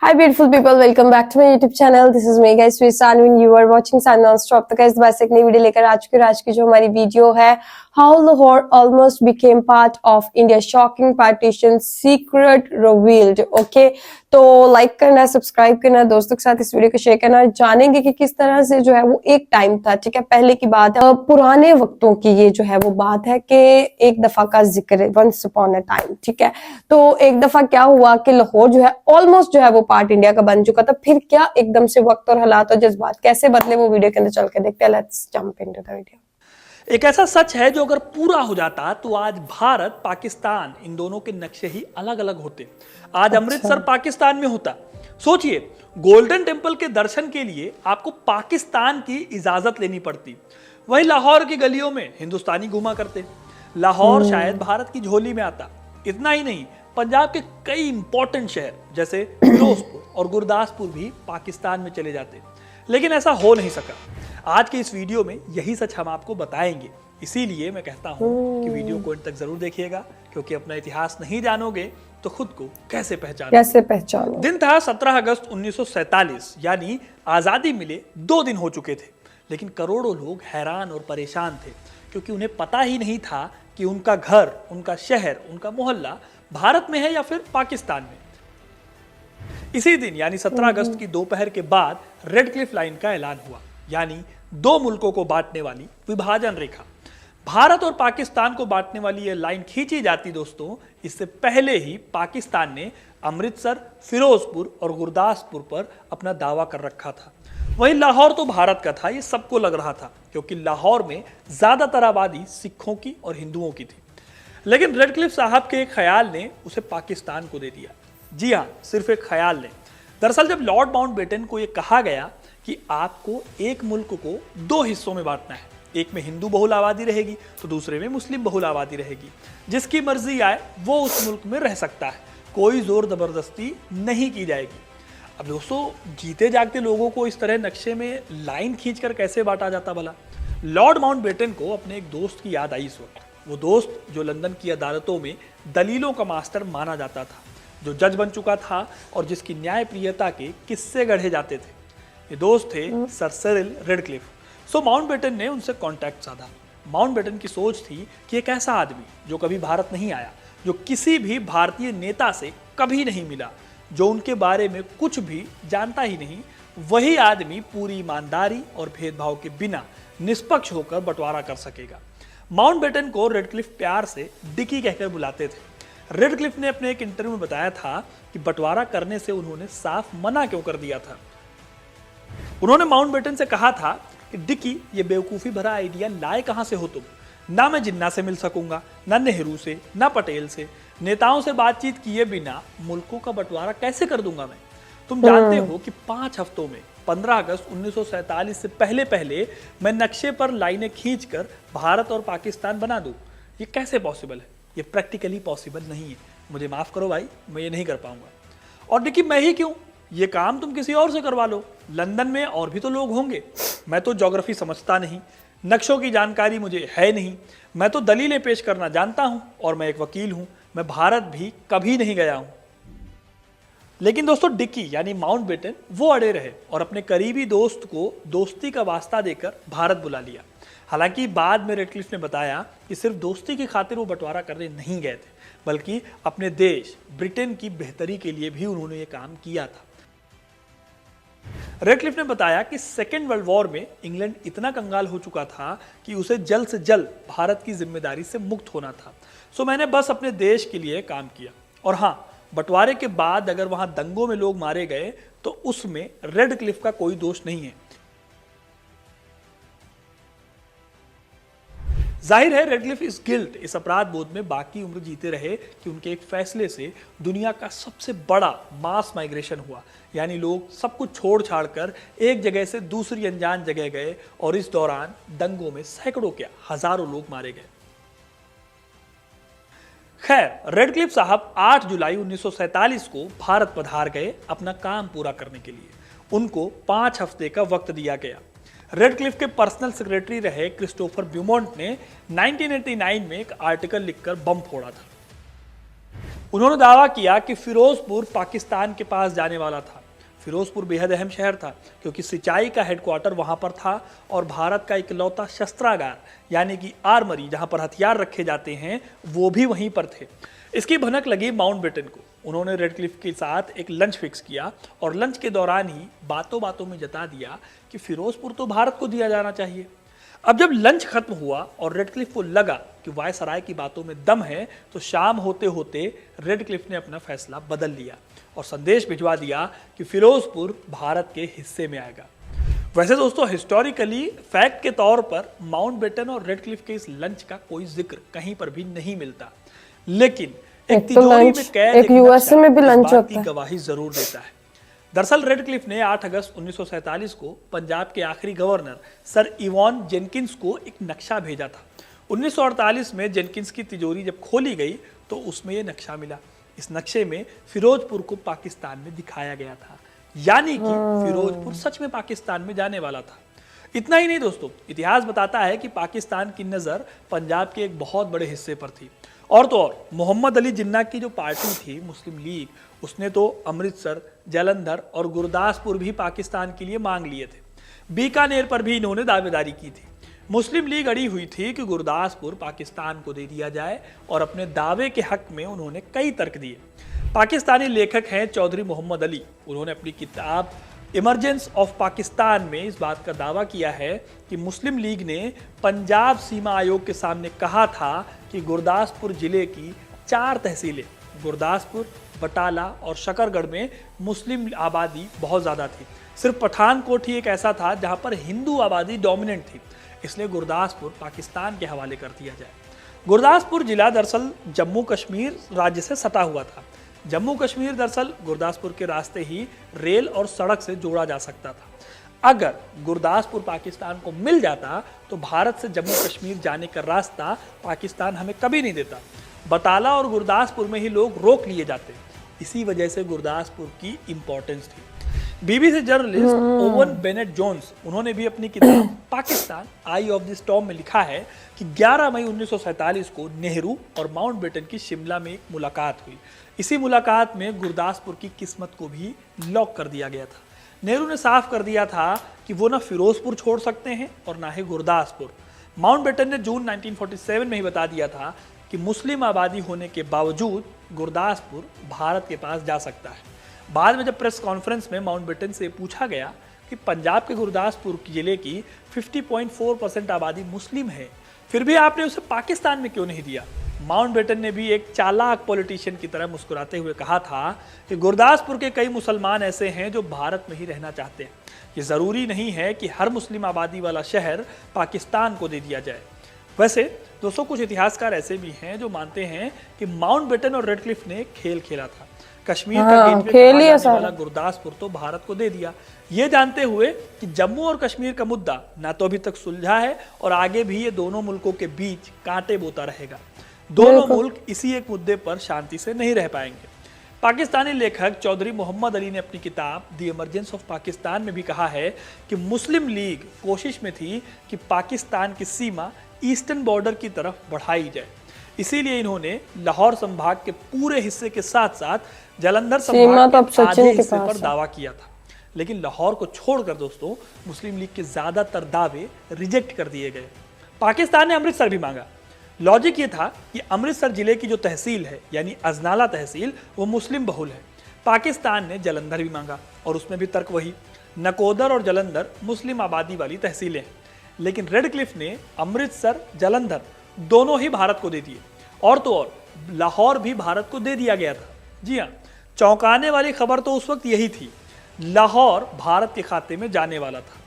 Hi beautiful people, welcome back to my YouTube channel. This is me guys, Sanu and you are watching Sun Non-Stop. तो guys बस एक नई video लेकर आ चुकी हूँ। आज की जो हमारी वीडियो है How Lahore almost became part of India, shocking partition, secret revealed. Okay, तो लाइक करना, सब्सक्राइब करना, दोस्तों के साथ इस वीडियो को शेयर करना। जानेंगे कि किस तरह से जो है वो एक टाइम था, ठीक है, पहले की बात है, पुराने वक्तों की ये जो है वो बात है कि एक दफा का जिक्र है, वंस अपॉन अ टाइम, ठीक है। तो एक दफा क्या हुआ कि लाहौर जो है ऑलमोस्ट जो है वो पार्ट इंडिया का बन चुका था। फिर क्या एकदम से वक्त और हालात और जज्बात कैसे बदले, वो वीडियो के अंदर चल के देखते हैं। Let's jump into the video. एक ऐसा सच है जो अगर पूरा हो जाता तो आज भारत पाकिस्तान इन दोनों के नक्शे ही अलग अलग होते। आज अमृतसर पाकिस्तान में होता। सोचिए, गोल्डन टेम्पल के दर्शन के लिए आपको पाकिस्तान की इजाजत लेनी पड़ती, वहीं लाहौर की गलियों में हिंदुस्तानी घुमा करते। लाहौर शायद भारत की झोली में आता। इतना ही नहीं, पंजाब के कई इंपॉर्टेंट शहर जैसे फिरोजपुर और गुरदासपुर भी पाकिस्तान में चले जाते, लेकिन ऐसा हो नहीं सका। आज के इस वीडियो में यही सच हम आपको बताएंगे। इसीलिए मैं कहता हूं कि वीडियो को अंत तक जरूर देखिएगा, क्योंकि अपना इतिहास नहीं जानोगे तो खुद को कैसे पहचानो। दिन था 17 अगस्त 1947, यानी आजादी मिले 2 दिन हो चुके थे, लेकिन करोड़ों लोग हैरान और परेशान थे, क्योंकि उन्हें पता ही नहीं था कि उनका घर, उनका शहर, उनका मोहल्ला भारत में है या फिर पाकिस्तान में। इसी दिन यानी 17 अगस्त की दोपहर के बाद रेड क्लिफ लाइन का ऐलान हुआ, यानी 2 मुल्कों को बांटने वाली विभाजन रेखा। भारत और पाकिस्तान को बांटने वाली यह लाइन खींची जाती दोस्तों, इससे पहले ही पाकिस्तान ने अमृतसर, फिरोजपुर और गुरदासपुर पर अपना दावा कर रखा था। वहीं लाहौर तो भारत का था, ये सबको लग रहा था, क्योंकि लाहौर में ज्यादातर आबादी सिखों की और हिंदुओं की थी। लेकिन रेड क्लिफ साहब के एक ख्याल ने उसे पाकिस्तान को दे दिया। जी हाँ, सिर्फ एक ख्याल ने। दरअसल जब लॉर्ड माउंटबेटन को यह कहा गया कि आपको एक मुल्क को 2 हिस्सों में बांटना है, एक में हिंदू बहुल आबादी रहेगी तो दूसरे में मुस्लिम बहुल आबादी रहेगी, जिसकी मर्जी आए वो उस मुल्क में रह सकता है, कोई जोर जबरदस्ती नहीं की जाएगी। अब दोस्तों, जीते जागते लोगों को इस तरह नक्शे में लाइन खींचकर कैसे बांटा जाता भला? लॉर्ड माउंटबेटन को अपने एक दोस्त की याद आई इस वक्त। वो दोस्त जो लंदन की अदालतों में दलीलों का मास्टर माना जाता था, जो जज बन चुका था और जिसकी न्यायप्रियता के किस्से गढ़े जाते थे। ये दोस्त थे सर सिरिल रेडक्लिफ। सो माउंटबेटन ने उनसे कांटेक्ट साधा। माउंटबेटन की सोच थी कि एक ऐसा आदमी जो कभी भारत नहीं आया, जो किसी भी भारतीय नेता से कभी नहीं मिला, जो उनके बारे में कुछ भी जानता ही नहीं, वही आदमी पूरी ईमानदारी और भेदभाव के बिना निष्पक्ष होकर बंटवारा कर सकेगा। माउंटबेटन को रेडक्लिफ प्यार से डिकी कहकर बुलाते थे। रेडक्लिफ ने अपने एक इंटरव्यू में बताया था कि बंटवारा करने से उन्होंने साफ मना क्यों कर दिया था। उन्होंने माउंटबेटन से कहा था कि डिकी, ये बेवकूफ़ी भरा आइडिया लाए कहां से हो तुम? ना मैं जिन्ना से मिल सकूंगा, ना नेहरू से, ना पटेल से, नेताओं से बातचीत किए बिना मुल्कों का बंटवारा कैसे कर दूंगा मैं? तुम जानते हो कि 5 हफ्तों में 15 अगस्त 1947 से पहले मैं नक्शे पर लाइनें खींचकर भारत और पाकिस्तान बना दूं। ये कैसे पॉसिबल है? ये प्रैक्टिकली पॉसिबल नहीं है। मुझे माफ करो भाई, मैं ये नहीं कर पाऊंगा। और देखिए, मैं ही क्यों, ये काम तुम किसी और से करवा लो, लंदन में और भी तो लोग होंगे। मैं तो ज्योग्राफी समझता नहीं, नक्शों की जानकारी मुझे है नहीं, मैं तो दलीलें पेश करना जानता हूं और मैं एक वकील हूं, मैं भारत भी कभी नहीं गया हूं। लेकिन दोस्तों, डिकी यानी माउंटबेटन वो अड़े रहे और अपने करीबी दोस्त को दोस्ती का वास्ता देकर भारत बुला लिया। हालांकि बाद में रेडक्लिफ ने बताया कि सिर्फ दोस्ती की खातिर वो बंटवारा करने नहीं गए थे, बल्कि अपने देश ब्रिटेन की बेहतरी के लिए भी उन्होंने ये काम किया था। रेडक्लिफ ने बताया कि सेकेंड वर्ल्ड वॉर में इंग्लैंड इतना कंगाल हो चुका था कि उसे जल्द से जल्द भारत की जिम्मेदारी से मुक्त होना था। सो मैंने बस अपने देश के लिए काम किया। और हाँ, बंटवारे के बाद अगर वहां दंगों में लोग मारे गए तो उसमें रेडक्लिफ का कोई दोष नहीं है। जाहिर है रेडक्लिफ इस गिल्ट, इस अपराध बोध में बाकी उम्र जीते रहे कि उनके एक फैसले से दुनिया का सबसे बड़ा मास माइग्रेशन हुआ, यानी लोग सब कुछ छोड़ छाड़ कर एक जगह से दूसरी अनजान जगह गए और इस दौरान दंगों में सैकड़ों क्या हजारों लोग मारे गए। खैर, रेडक्लिफ साहब 8 जुलाई 1947 को भारत पधार गए अपना काम पूरा करने के लिए। उनको 5 हफ्ते का वक्त दिया गया। रेडक्लिफ के पर्सनल सेक्रेटरी रहे क्रिस्टोफर ब्यूमोंट ने 1989 में एक आर्टिकल लिखकर बम फोड़ा था। उन्होंने दावा किया कि फिरोजपुर पाकिस्तान के पास जाने वाला था। फिरोजपुर बेहद अहम शहर था क्योंकि सिंचाई का हेडक्वार्टर वहां पर था और भारत का इकलौता शस्त्रागार यानी कि आर्मरी जहां पर हथियार रखे जाते हैं वो भी वहीं पर थे। इसकी भनक लगी माउंटबेटन को। उन्होंने रेडक्लिफ के साथ एक लंच फिक्स किया और लंच के दौरान ही बातों बातों में जता दिया कि फिरोजपुर तो भारत को दिया जाना चाहिए। अब जब लंच खत्म हुआ और रेडक्लिफ को लगा कि वायसराय की बातों में दम है, तो शाम होते होते रेडक्लिफ ने अपना फैसला बदल लिया और संदेश भिजवा दिया कि फिरोजपुर भारत के हिस्से में आएगा। वैसे दोस्तों, हिस्टोरिकली फैक्ट के तौर पर माउंटबेटन और रेडक्लिफ के इस लंच का कोई जिक्र कहीं पर भी नहीं मिलता, लेकिन एक तिजोरी में कैद एक यूएसए में भी इस लंच बात होता की है। गवाही जरूर देता है। दरअसल रेडक्लिफ ने 8 अगस्त 1947 को पंजाब के आखिरी गवर्नर सर इवॉन जेनकिंस को एक नक्शा भेजा था। 1948 में जेनकिंस की तिजोरी जब खोली गई तो उसमें यह नक्शा मिला। इस नक्शे में फिरोजपुर को पाकिस्तान में दिखाया गया था, यानी कि फिरोजपुर सच में पाकिस्तान में जाने वाला था। इतना ही नहीं दोस्तों, इतिहास बताता है कि पाकिस्तान की नज़र पंजाब के एक बहुत बड़े हिस्से पर थी। और तो और मोहम्मद अली जिन्ना की जो पार्टी थी मुस्लिम लीग, उसने तो अमृतसर, जालंधर और गुरदासपुर भी पाकिस्तान के लिए मांग लिए थे। बीकानेर पर भी इन्होंने दावेदारी की थी। मुस्लिम लीग अड़ी हुई थी कि गुरदासपुर पाकिस्तान को दे दिया जाए और अपने दावे के हक में उन्होंने कई तर्क दिए। पाकिस्तानी लेखक हैं चौधरी मोहम्मद अली। उन्होंने अपनी किताब इमरजेंस ऑफ पाकिस्तान में इस बात का दावा किया है कि मुस्लिम लीग ने पंजाब सीमा आयोग के सामने कहा था कि गुरदासपुर जिले की 4 तहसीलें गुरदासपुर, बटाला और शकरगढ़ में मुस्लिम आबादी बहुत ज़्यादा थी। सिर्फ पठानकोट ही एक ऐसा था जहां पर हिंदू आबादी डोमिनेंट थी, इसलिए गुरदासपुर पाकिस्तान के हवाले कर दिया जाए। गुरदासपुर जिला दरअसल जम्मू कश्मीर राज्य से सटा हुआ था। जम्मू कश्मीर दरअसल गुरदासपुर के रास्ते ही रेल और सड़क से जोड़ा जा सकता था। अगर गुरदासपुर पाकिस्तान को मिल जाता तो भारत से जम्मू कश्मीर जाने का रास्ता पाकिस्तान हमें कभी नहीं देता। बटाला और गुरदासपुर में ही लोग रोक लिए जाते। इसी वजह से गुरदासपुर की इंपॉर्टेंस थी। BBC journalist Owen Bennett Jones, उन्होंने भी अपनी किताब Pakistan eye of the storm में लिखा है कि 11 मई 1947 को नेहरू और माउंटबेटन की शिमला में एक मुलाकात हुई। इसी मुलाकात में गुरदासपुर की किस्मत को भी लॉक कर दिया गया था। नेहरू ने साफ कर दिया था कि वो ना फिरोजपुर छोड़ सकते हैं और ना ही गुरदासपुर। माउंटबेटन ने जून 1947 में ही बता दिया था कि मुस्लिम आबादी होने के बावजूद गुरदासपुर भारत के पास जा सकता है। बाद में जब प्रेस कॉन्फ्रेंस में माउंटबेटन से पूछा गया कि पंजाब के गुरदासपुर जिले की 50.4% आबादी मुस्लिम है, फिर भी आपने उसे पाकिस्तान में क्यों नहीं दिया, माउंटबेटन ने भी एक चालाक पॉलिटिशियन की तरह मुस्कुराते हुए कहा था कि गुरदासपुर के कई मुसलमान ऐसे हैं जो भारत में ही रहना चाहते हैं। ये ज़रूरी नहीं है कि हर मुस्लिम आबादी वाला शहर पाकिस्तान को दे दिया जाए। वैसे दोस्तों, कुछ इतिहासकार ऐसे भी हैं जो मानते हैं कि माउंटबेटन और रेडक्लिफ ने खेल खेला था। कश्मीर का गेटवे कहा जाने वाला गुरदासपुर तो भारत को दे दिया, ये जानते हुए कि जम्मू और कश्मीर का मुद्दा ना तो अभी तक सुलझा है और आगे भी ये दोनों मुल्कों के बीच कांटे बोता रहेगा। दोनों मुल्क इसी एक मुद्दे पर शांति से नहीं रह पाएंगे। पाकिस्तानी लेखक चौधरी मोहम्मद अली ने अपनी किताब द इमरजेंस ऑफ पाकिस्तान में भी कहा है कि मुस्लिम लीग कोशिश में थी कि पाकिस्तान की सीमा ईस्टर्न बॉर्डर की तरफ बढ़ाई जाए। इसीलिए इन्होंने लाहौर संभाग के पूरे हिस्से के साथ साथ जालंधर संभाग के आधे हिस्से पर दावा किया था। लेकिन लाहौर को छोड़कर दोस्तों मुस्लिम लीग के ज्यादातर दावे रिजेक्ट कर दिए गए। पाकिस्तान ने अमृतसर भी मांगा। लॉजिक ये था कि अमृतसर जिले की जो तहसील है यानी अजनाला तहसील वो मुस्लिम बहुल है। पाकिस्तान ने जालंधर भी मांगा और उसमें भी तर्क वही, नकोदर और जालंधर मुस्लिम आबादी वाली तहसीलें हैं। लेकिन रेडक्लिफ ने अमृतसर, जालंधर दोनों ही भारत को दे दिए और तो और लाहौर भी भारत को दे दिया गया था। जी हाँ, चौंकाने वाली खबर तो उस वक्त यही थी, लाहौर भारत के खाते में जाने वाला था।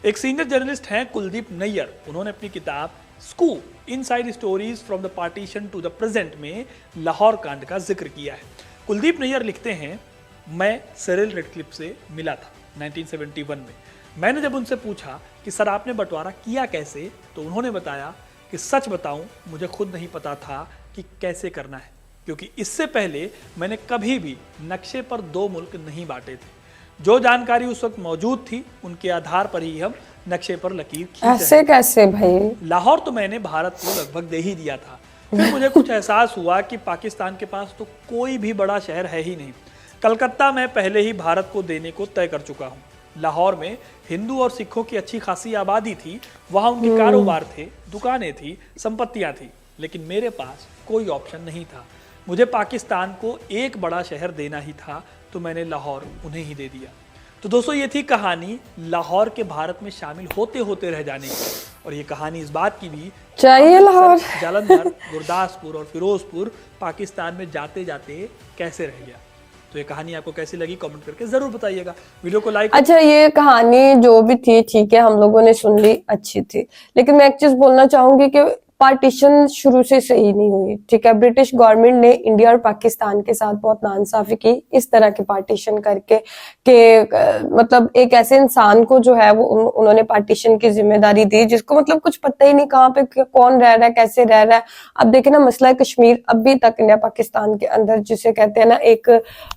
एक सीनियर जर्नलिस्ट हैं कुलदीप नैयर, उन्होंने अपनी किताब scoop inside stories from the partition to the present में लाहौर कांड का जिक्र किया है। कुलदीप नैयर लिखते हैं, मैं सिरिल रेडक्लिफ से मिला था 1971 में। मैंने जब उनसे पूछा कि सर आपने बंटवारा किया कैसे, तो उन्होंने बताया कि सच बताऊं मुझे खुद नहीं पता था कि कैसे करना है, क्योंकि इससे पहले मैंने कभी भी नक्शे पर 2 मुल्क नहीं बांटे थे। जो जानकारी उस वक्त मौजूद थी उनके आधार पर ही हम नक्शे पर लकीर खींच रहे थे। ऐसे कैसे भाई? लाहौर तो मैंने भारत को लगभग दे ही दिया था। फिर मुझे कुछ एहसास हुआ कि पाकिस्तान के पास तो कोई भी बड़ा शहर है ही नहीं। कलकत्ता मैं पहले ही भारत को देने को तय कर चुका हूँ। लाहौर में हिंदू और सिखों की अच्छी खासी आबादी थी, वहां उनके कारोबार थे, दुकानें थी, संपत्तियां थी, लेकिन मेरे पास कोई ऑप्शन नहीं था। मुझे पाकिस्तान को एक बड़ा शहर देना ही था, तो मैंने लाहौर उन्हें ही दे दिया। तो दोस्तों, ये थी कहानी लाहौर के भारत में शामिल होते होते रह जाने की। और ये कहानी इस बात की भी, चाहिए लाहौर, जालंधर, गुरदासपुर और फिरोजपुर पाकिस्तान में जाते जाते कैसे रह गया। तो ये कहानी आपको कैसी लगी कमेंट करके जरूर बताइएगा। वीडियो को लाइक। अच्छा, ये कहानी जो भी थी ठीक है, हम लोगों ने सुन ली, अच्छी थी, लेकिन मैं एक चीज बोलना चाहूंगी कि पार्टीशन शुरू से सही नहीं हुई। ठीक है, ब्रिटिश गवर्नमेंट ने इंडिया और पाकिस्तान के साथ बहुत नाइंसाफी की इस तरह की पार्टीशन करके मतलब एक ऐसे इंसान को जो है वो उन्होंने पार्टीशन की जिम्मेदारी दी जिसको मतलब कुछ पता ही नहीं कहाँ पे कौन रह रहा है, कैसे रह रहा है। अब देखे ना, मसला कश्मीर अभी तक इंडिया पाकिस्तान के अंदर, जिसे कहते हैं ना, एक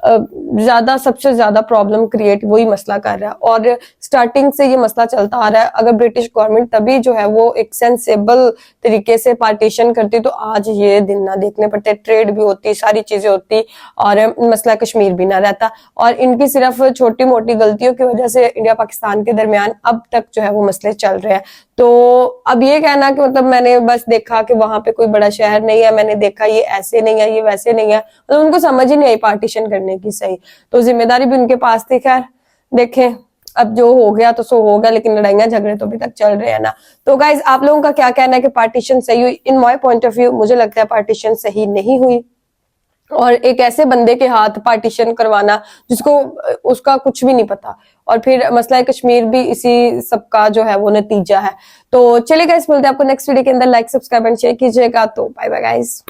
ज्यादा सबसे ज्यादा प्रॉब्लम क्रिएट वही मसला कर रहा है, और स्टार्टिंग से ये मसला चलता आ रहा है। अगर ब्रिटिश गवर्नमेंट तभी जो है वो एक सेंसेबल तरीके से पार्टीशन करती तो आज ये दिन ना देखने पड़ते, ट्रेड भी होती, सारी चीजें होती, और मसला कश्मीर भी ना रहता। और इनकी सिर्फ छोटी मोटी गलतियों की वजह से इंडिया पाकिस्तान के दरमियान अब तक जो है वो मसले चल रहे हैं। तो अब ये कहना कि मतलब मैंने बस देखा कि वहां पे कोई बड़ा शहर नहीं है, मैंने देखा ये ऐसे नहीं है, ये वैसे नहीं है, मतलब उनको समझ ही नहीं आई पार्टीशन करने की सही। तो जिम्मेदारी भी उनके पास थी। खैर देखें, अब जो हो गया तो सो हो गया, लेकिन लड़ाइयां झगड़े तो अभी तक चल रहे हैं ना। तो गाइज, आप लोगों का क्या कहना है कि पार्टीशन सही हुई? In my point of view मुझे लगता है पार्टीशन सही नहीं हुई, और एक ऐसे बंदे के हाथ पार्टीशन करवाना जिसको उसका कुछ भी नहीं पता, और फिर मसला कश्मीर भी इसी सबका जो है वो नतीजा है। तो चलिए गाइस, मिलते हैं आपको नेक्स्ट वीडियो के अंदर। लाइक, सब्सक्राइब एंड शेयर कीजिएगा। तो बाय बाय गाइस।